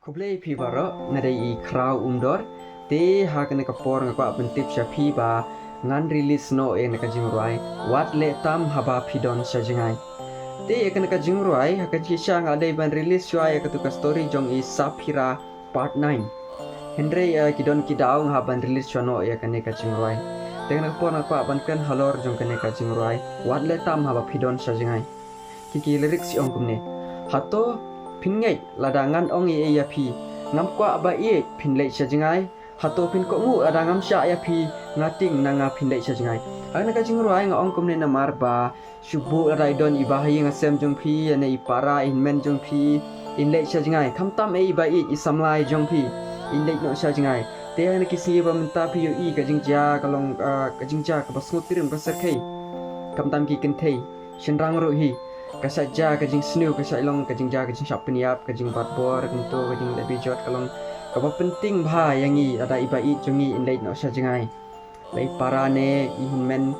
Kublai pi baro nadai KhrawUmdor te hakane kapor ngakwa bentip syapi ba ngan release no e naka jingruai wat le tam haba pidon sya Jngai te e kana ka jingruai hakaji sya ngadai ban release syai ka story jong i sapira part 9 Henry kidon kidau ngaban release sya no e kana ka jingruai te kana kapor ngakwa ban kan halor jong kana ka jingruai wat le tam haba pidon sya Jngai kiki lyrics ong kumne hato pingai ladangan ong e ya pi ngam kwa ba e pinlei sya Jngai hato pin ko ngu ladangam sya ya pi ngating nanga pinlei sya Jngai ana ka jingruai nga ong kumne na marba syubu ladai don ibahi ngasem jong pi ane ipara inmen jong pi inlei sya Jngai kamtam e ba e isamlai jong pi inlei no sya Jngai te ana kisi ba minta pi yo i ka jingja kalong ka jingja ka basngut tirim ka serkai kamtam ki kentei shinrang ro hi kasaja kajing snu kasailong kajing ja kajing syapniap kajing batbor kuntu kajing lebih jot kalong kapa penting bha yangi ada ibai jungi inlei no sya Jngai lai parane ihmen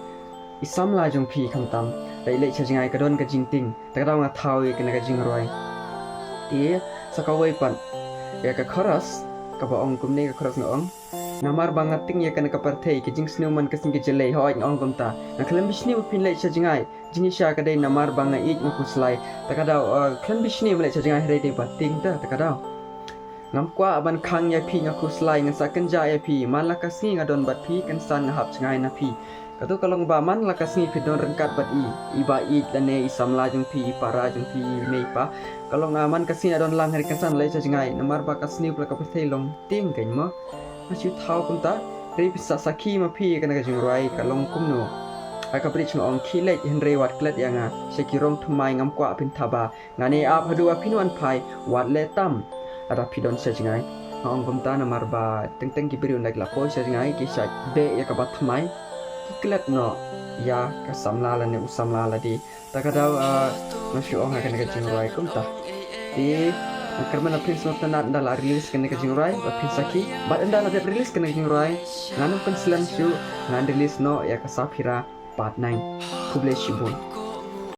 isamla jong phi khamtam lai lei sya Jngai kadon kajing ting takadaw nga thawi kana kajing roi ti sakawai pan ya ka chorus kapa ong kumne ka chorus ngong namar bangat ting ya kana kaparthei kajing snu man kasing ke jelei hoi ngong kumta na khlem bisni pin lei sya Jngai jini sya kadai namar banga ik nguslai takadaw khlem bisni mele sya Jngai hrei de bating ta takadaw ngam kwa aban khang ya phi nguslai ngasa kanja ya phi man lakasni ngadon bat phi kan san hap Jngai na phi katu kalong ba man lakasni phi don rengkat bat iba i lane isamla jung phi para jung phi nei pa kalong aman kasni adon lang hari kan san lei sya Jngai namar ba kasni pla kapathei long ting kain mo masyu thau kumta rei bisa sakhi ma phi kana ka jingruai kalong kumno aka bridge ngong khilek henry wat klet yanga sekirong thumai ngam kwa pin thaba ngani ap hadu apinwan phai wat le tam ada pidon sya Jngai ngong kumta na marba teng ki biriun dak la poi sya Jngai ki sya be ya ka bat thumai klet no ya ka samla la ne usamla la di takadaw masyu ong kana ka jingruai kumta di karena na prince not na ndala release kana ka jingruai ba prince saki ba ndala de release kana jingruai nganu kan slam syu ngan release no ya ka sapira part 9 kuble shibun